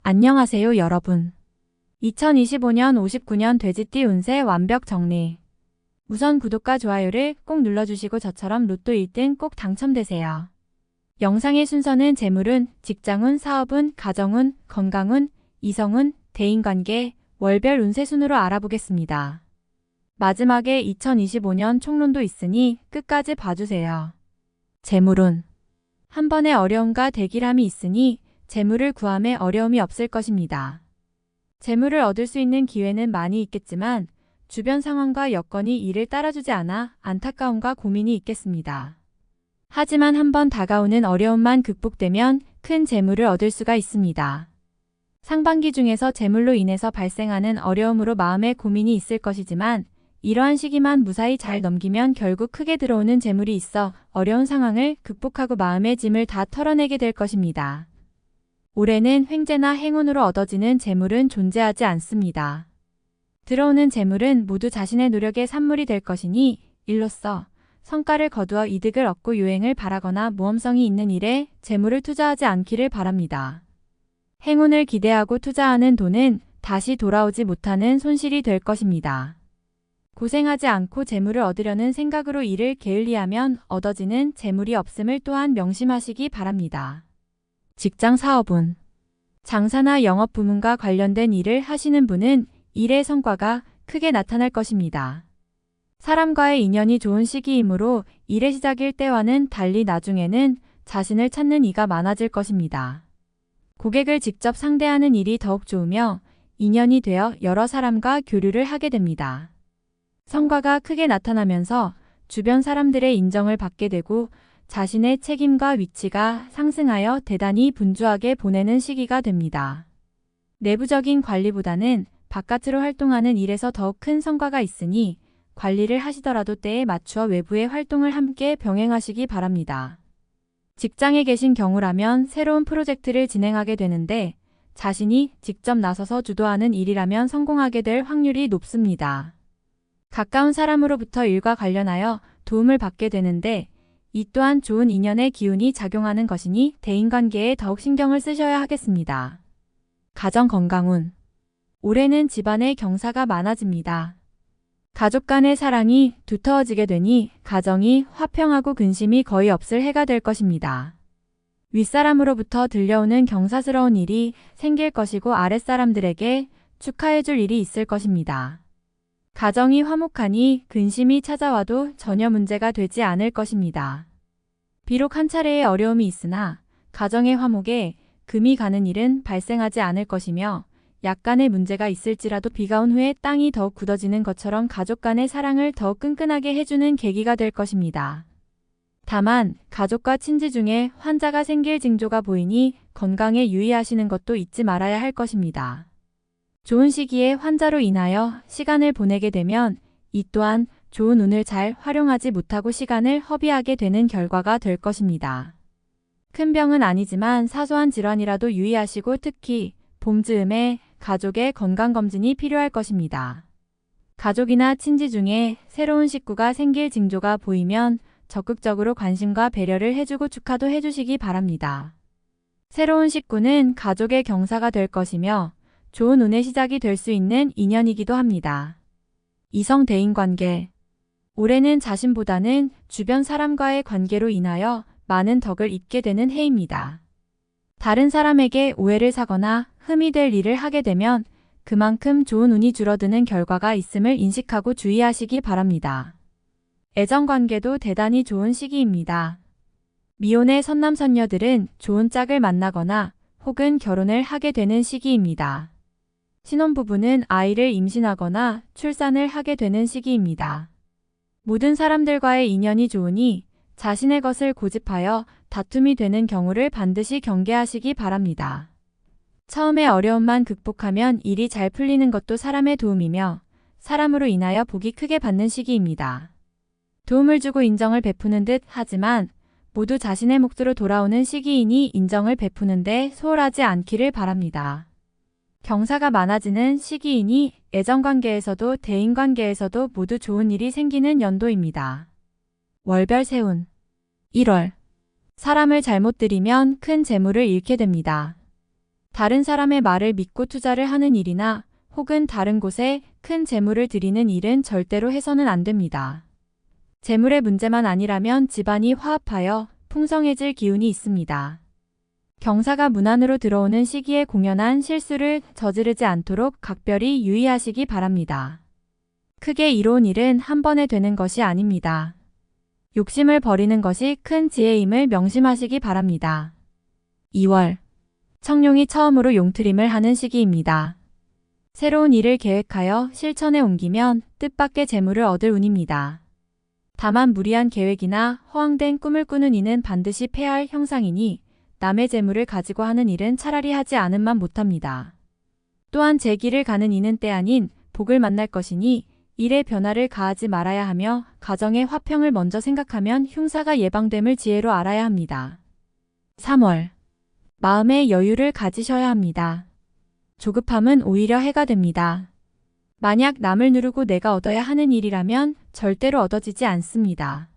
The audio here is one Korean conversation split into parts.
안녕하세요, 여러분. 2025년 59년 돼지띠 운세 완벽 정리. 우선 구독과 좋아요를 꼭 눌러주시고 저처럼 로또 1등 꼭 당첨되세요. 영상의 순서는 재물운, 직장운, 사업운, 가정운, 건강운, 이성운, 대인관계, 월별 운세 순으로 알아보겠습니다. 마지막에 2025년 총론도 있으니 끝까지 봐주세요. 재물운. 한 번의 어려움과 대길함이 있으니 재물을 구함에 어려움이 없을 것입니다. 재물을 얻을 수 있는 기회는 많이 있겠지만 주변 상황과 여건이 이를 따라주지 않아 안타까움과 고민이 있겠습니다. 하지만 한번 다가오는 어려움만 극복되면 큰 재물을 얻을 수가 있습니다. 상반기 중에서 재물로 인해서 발생하는 어려움으로 마음에 고민이 있을 것이지만 이러한 시기만 무사히 잘 넘기면 결국 크게 들어오는 재물이 있어 어려운 상황을 극복하고 마음의 짐을 다 털어내게 될 것입니다. 올해는 횡재나 행운으로 얻어지는 재물은 존재하지 않습니다. 들어오는 재물은 모두 자신의 노력의 산물이 될 것이니 일로써 성과를 거두어 이득을 얻고 유행을 바라거나 모험성이 있는 일에 재물을 투자하지 않기를 바랍니다. 행운을 기대하고 투자하는 돈은 다시 돌아오지 못하는 손실이 될 것입니다. 고생하지 않고 재물을 얻으려는 생각으로 일을 게을리하면 얻어지는 재물이 없음을 또한 명심하시기 바랍니다. 직장 사업운. 장사나 영업 부문과 관련된 일을 하시는 분은 일의 성과가 크게 나타날 것입니다. 사람과의 인연이 좋은 시기이므로 일의 시작일 때와는 달리 나중에는 자신을 찾는 이가 많아질 것입니다. 고객을 직접 상대하는 일이 더욱 좋으며 인연이 되어 여러 사람과 교류를 하게 됩니다. 성과가 크게 나타나면서 주변 사람들의 인정을 받게 되고 자신의 책임과 위치가 상승하여 대단히 분주하게 보내는 시기가 됩니다. 내부적인 관리보다는 바깥으로 활동하는 일에서 더욱 큰 성과가 있으니 관리를 하시더라도 때에 맞추어 외부의 활동을 함께 병행하시기 바랍니다. 직장에 계신 경우라면 새로운 프로젝트를 진행하게 되는데 자신이 직접 나서서 주도하는 일이라면 성공하게 될 확률이 높습니다. 가까운 사람으로부터 일과 관련하여 도움을 받게 되는데 이 또한 좋은 인연의 기운이 작용하는 것이니 대인관계에 더욱 신경을 쓰셔야 하겠습니다. 가정 건강운. 올해는 집안에 경사가 많아집니다. 가족 간의 사랑이 두터워지게 되니 가정이 화평하고 근심이 거의 없을 해가 될 것입니다. 윗사람으로부터 들려오는 경사스러운 일이 생길 것이고 아랫사람들에게 축하해줄 일이 있을 것입니다. 가정이 화목하니 근심이 찾아와도 전혀 문제가 되지 않을 것입니다. 비록 한 차례의 어려움이 있으나 가정의 화목에 금이 가는 일은 발생하지 않을 것이며 약간의 문제가 있을지라도 비가 온 후에 땅이 더욱 굳어지는 것처럼 가족 간의 사랑을 더욱 끈끈하게 해주는 계기가 될 것입니다. 다만 가족과 친지 중에 환자가 생길 징조가 보이니 건강에 유의하시는 것도 잊지 말아야 할 것입니다. 좋은 시기에 환자로 인하여 시간을 보내게 되면 이 또한 좋은 운을 잘 활용하지 못하고 시간을 허비하게 되는 결과가 될 것입니다. 큰 병은 아니지만 사소한 질환이라도 유의하시고 특히 봄 즈음에 가족의 건강검진이 필요할 것입니다. 가족이나 친지 중에 새로운 식구가 생길 징조가 보이면 적극적으로 관심과 배려를 해주고 축하도 해주시기 바랍니다. 새로운 식구는 가족의 경사가 될 것이며 좋은 운의 시작이 될 수 있는 인연이기도 합니다. 이성 대인관계. 올해는 자신보다는 주변 사람과의 관계로 인하여 많은 덕을 입게 되는 해입니다. 다른 사람에게 오해를 사거나 흠이 될 일을 하게 되면 그만큼 좋은 운이 줄어드는 결과가 있음을 인식하고 주의하시기 바랍니다. 애정관계도 대단히 좋은 시기입니다. 미혼의 선남선녀들은 좋은 짝을 만나거나 혹은 결혼을 하게 되는 시기입니다. 신혼부부는 아이를 임신하거나 출산을 하게 되는 시기입니다. 모든 사람들과의 인연이 좋으니 자신의 것을 고집하여 다툼이 되는 경우를 반드시 경계하시기 바랍니다. 처음에 어려움만 극복하면 일이 잘 풀리는 것도 사람의 도움이며 사람으로 인하여 복이 크게 받는 시기입니다. 도움을 주고 인정을 베푸는 듯 하지만 모두 자신의 몫으로 돌아오는 시기이니 인정을 베푸는데 소홀하지 않기를 바랍니다. 경사가 많아지는 시기이니 애정관계에서도 대인관계에서도 모두 좋은 일이 생기는 연도입니다. 월별 세운. 1월. 사람을 잘못 들이면 큰 재물을 잃게 됩니다. 다른 사람의 말을 믿고 투자를 하는 일이나 혹은 다른 곳에 큰 재물을 들이는 일은 절대로 해서는 안 됩니다. 재물의 문제만 아니라면 집안이 화합하여 풍성해질 기운이 있습니다. 경사가 문 안으로 들어오는 시기에 공연한 실수를 저지르지 않도록 각별히 유의하시기 바랍니다. 크게 이로운 일은 한 번에 되는 것이 아닙니다. 욕심을 버리는 것이 큰 지혜임을 명심하시기 바랍니다. 2월. 청룡이 처음으로 용트림을 하는 시기입니다. 새로운 일을 계획하여 실천에 옮기면 뜻밖의 재물을 얻을 운입니다. 다만 무리한 계획이나 허황된 꿈을 꾸는 이는 반드시 패할 형상이니 남의 재물을 가지고 하는 일은 차라리 하지 않음만 못합니다. 또한 제 길을 가는 이는 때 아닌 복을 만날 것이니 일에 변화를 가하지 말아야 하며 가정의 화평을 먼저 생각하면 흉사가 예방됨을 지혜로 알아야 합니다. 3월. 마음의 여유를 가지셔야 합니다. 조급함은 오히려 해가 됩니다. 만약 남을 누르고 내가 얻어야 하는 일이라면 절대로 얻어지지 않습니다.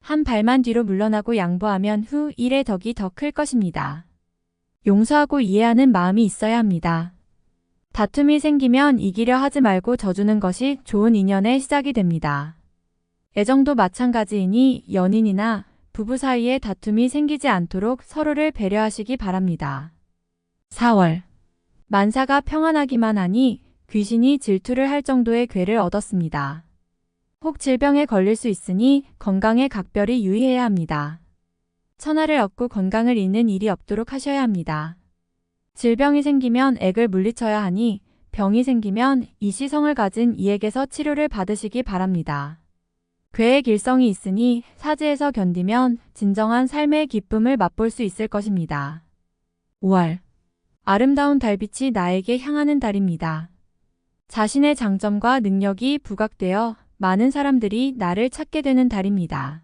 한 발만 뒤로 물러나고 양보하면 후 일의 덕이 더 클 것입니다. 용서하고 이해하는 마음이 있어야 합니다. 다툼이 생기면 이기려 하지 말고 져주는 것이 좋은 인연의 시작이 됩니다. 애정도 마찬가지이니 연인이나 부부 사이에 다툼이 생기지 않도록 서로를 배려하시기 바랍니다. 4월. 만사가 평안하기만 하니 귀신이 질투를 할 정도의 괴를 얻었습니다. 혹 질병에 걸릴 수 있으니 건강에 각별히 유의해야 합니다. 천하를 얻고 건강을 잃는 일이 없도록 하셔야 합니다. 질병이 생기면 액을 물리쳐야 하니 병이 생기면 이시성을 가진 이에게서 치료를 받으시기 바랍니다. 괴의 길성이 있으니 사지에서 견디면 진정한 삶의 기쁨을 맛볼 수 있을 것입니다. 5월. 아름다운 달빛이 나에게 향하는 달입니다. 자신의 장점과 능력이 부각되어 많은 사람들이 나를 찾게 되는 달입니다.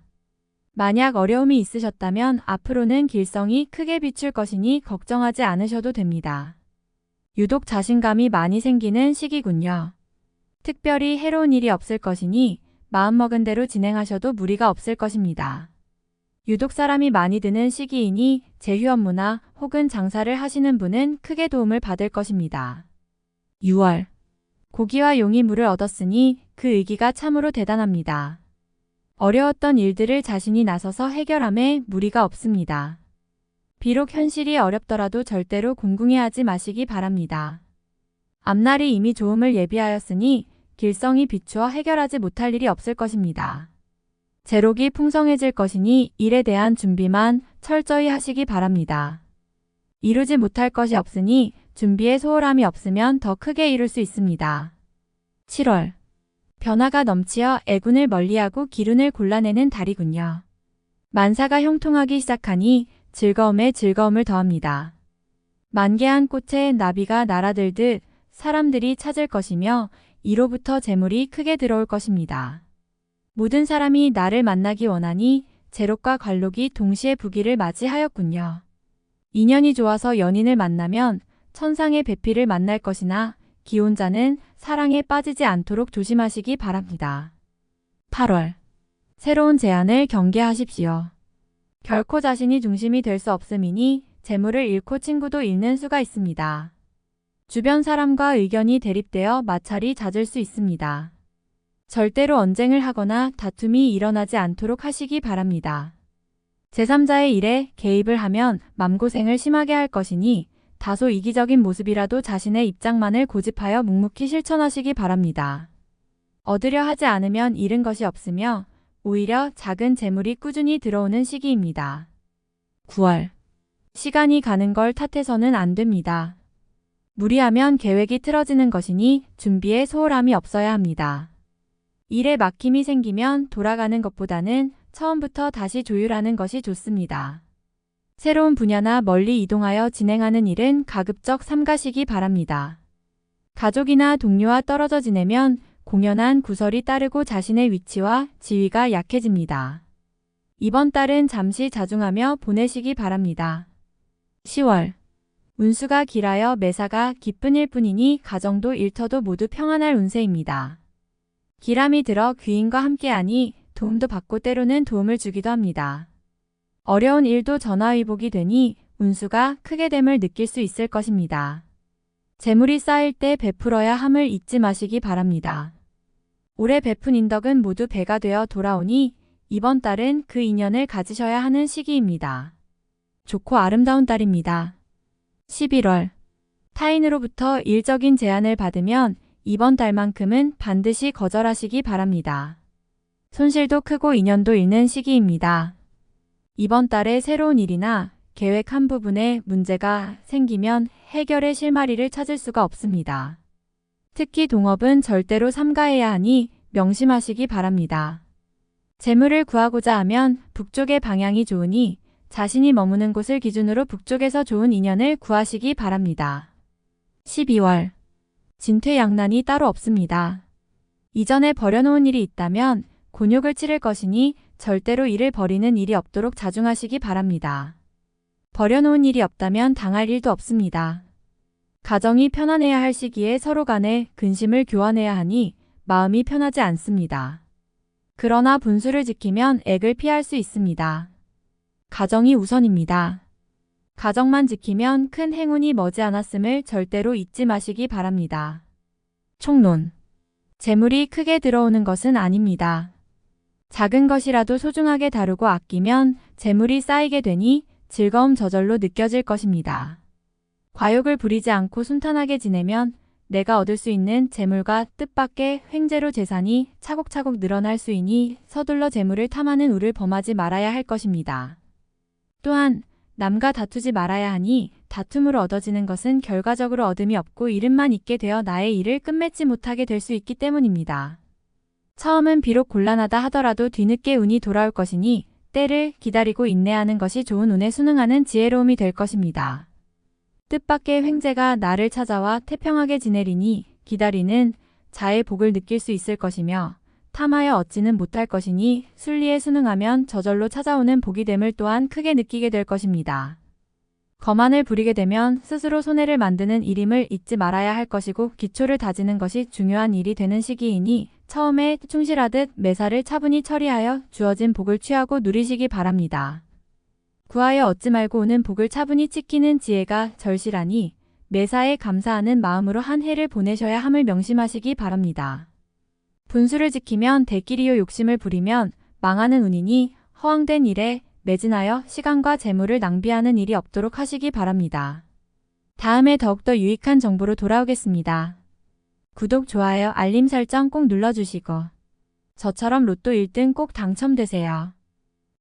만약 어려움이 있으셨다면 앞으로는 길성이 크게 비출 것이니 걱정하지 않으셔도 됩니다. 유독 자신감이 많이 생기는 시기군요. 특별히 해로운 일이 없을 것이니 마음먹은 대로 진행하셔도 무리가 없을 것입니다. 유독 사람이 많이 드는 시기이니 제휴 업무나 혹은 장사를 하시는 분은 크게 도움을 받을 것입니다. 6월. 고기와 용이 물을 얻었으니 그 의기가 참으로 대단합니다. 어려웠던 일들을 자신이 나서서 해결함에 무리가 없습니다. 비록 현실이 어렵더라도 절대로 궁궁해하지 마시기 바랍니다. 앞날이 이미 좋음을 예비하였으니 길성이 비추어 해결하지 못할 일이 없을 것입니다. 재록이 풍성해질 것이니 일에 대한 준비만 철저히 하시기 바랍니다. 이루지 못할 것이 없으니 준비에 소홀함이 없으면 더 크게 이룰 수 있습니다. 7월. 변화가 넘치어 애군을 멀리하고 기운을 골라내는 달이군요. 만사가 형통하기 시작하니 즐거움에 즐거움을 더합니다. 만개한 꽃에 나비가 날아들듯 사람들이 찾을 것이며 이로부터 재물이 크게 들어올 것입니다. 모든 사람이 나를 만나기 원하니 재록과 관록이 동시에 부기를 맞이하였군요. 인연이 좋아서 연인을 만나면 천상의 배필을 만날 것이나 기혼자는 사랑에 빠지지 않도록 조심하시기 바랍니다. 8월. 새로운 제안을 경계하십시오. 결코 자신이 중심이 될 수 없음이니 재물을 잃고 친구도 잃는 수가 있습니다. 주변 사람과 의견이 대립되어 마찰이 잦을 수 있습니다. 절대로 언쟁을 하거나 다툼이 일어나지 않도록 하시기 바랍니다. 제3자의 일에 개입을 하면 맘고생을 심하게 할 것이니 다소 이기적인 모습이라도 자신의 입장만을 고집하여 묵묵히 실천하시기 바랍니다. 얻으려 하지 않으면 잃은 것이 없으며 오히려 작은 재물이 꾸준히 들어오는 시기입니다. 9월. 시간이 가는 걸 탓해서는 안 됩니다. 무리하면 계획이 틀어지는 것이니 준비에 소홀함이 없어야 합니다. 일에 막힘이 생기면 돌아가는 것보다는 처음부터 다시 조율하는 것이 좋습니다. 새로운 분야나 멀리 이동하여 진행하는 일은 가급적 삼가시기 바랍니다. 가족이나 동료와 떨어져 지내면 공연한 구설이 따르고 자신의 위치와 지위가 약해집니다. 이번 달은 잠시 자중하며 보내시기 바랍니다. 10월. 운수가 길하여 매사가 기쁜 일뿐이니 가정도 일터도 모두 평안할 운세입니다. 기람이 들어 귀인과 함께하니 도움도 받고 때로는 도움을 주기도 합니다. 어려운 일도 전화위복이 되니 운수가 크게 됨을 느낄 수 있을 것입니다. 재물이 쌓일 때 베풀어야 함을 잊지 마시기 바랍니다. 올해 베푼 인덕은 모두 배가 되어 돌아오니 이번 달은 그 인연을 가지셔야 하는 시기입니다. 좋고 아름다운 달입니다. 11월. 타인으로부터 일적인 제안을 받으면 이번 달만큼은 반드시 거절하시기 바랍니다. 손실도 크고 인연도 잃는 시기입니다. 이번 달에 새로운 일이나 계획 한 부분에 문제가 생기면 해결의 실마리를 찾을 수가 없습니다. 특히 동업은 절대로 삼가해야 하니 명심하시기 바랍니다. 재물을 구하고자 하면 북쪽의 방향이 좋으니 자신이 머무는 곳을 기준으로 북쪽에서 좋은 인연을 구하시기 바랍니다. 12월. 진퇴양난이 따로 없습니다. 이전에 버려놓은 일이 있다면 곤욕을 치를 것이니 절대로 이를 버리는 일이 없도록 자중하시기 바랍니다. 버려놓은 일이 없다면 당할 일도 없습니다. 가정이 편안해야 할 시기에 서로 간에 근심을 교환해야 하니 마음이 편하지 않습니다. 그러나 분수를 지키면 액을 피할 수 있습니다. 가정이 우선입니다. 가정만 지키면 큰 행운이 머지않았음을 절대로 잊지 마시기 바랍니다. 총론. 재물이 크게 들어오는 것은 아닙니다. 작은 것이라도 소중하게 다루고 아끼면 재물이 쌓이게 되니 즐거움 저절로 느껴질 것입니다. 과욕을 부리지 않고 순탄하게 지내면 내가 얻을 수 있는 재물과 뜻밖의 횡재로 재산이 차곡차곡 늘어날 수이니 서둘러 재물을 탐하는 우를 범하지 말아야 할 것입니다. 또한 남과 다투지 말아야 하니 다툼으로 얻어지는 것은 결과적으로 얻음이 없고 이름만 있게 되어 나의 일을 끝맺지 못하게 될 수 있기 때문입니다. 처음은 비록 곤란하다 하더라도 뒤늦게 운이 돌아올 것이니 때를 기다리고 인내하는 것이 좋은 운에 순응하는 지혜로움이 될 것입니다. 뜻밖의 횡재가 나를 찾아와 태평하게 지내리니 기다리는 자의 복을 느낄 수 있을 것이며 탐하여 얻지는 못할 것이니 순리에 순응하면 저절로 찾아오는 복이 됨을 또한 크게 느끼게 될 것입니다. 거만을 부리게 되면 스스로 손해를 만드는 일임을 잊지 말아야 할 것이고 기초를 다지는 것이 중요한 일이 되는 시기이니 처음에 충실하듯 매사를 차분히 처리하여 주어진 복을 취하고 누리시기 바랍니다. 구하여 얻지 말고 오는 복을 차분히 지키는 지혜가 절실하니 매사에 감사하는 마음으로 한 해를 보내셔야 함을 명심하시기 바랍니다. 분수를 지키면 대끼리요 욕심을 부리면 망하는 운이니 허황된 일에 매진하여 시간과 재물을 낭비하는 일이 없도록 하시기 바랍니다. 다음에 더욱더 유익한 정보로 돌아오겠습니다. 구독, 좋아요, 알림 설정 꼭 눌러주시고 저처럼 로또 1등 꼭 당첨되세요.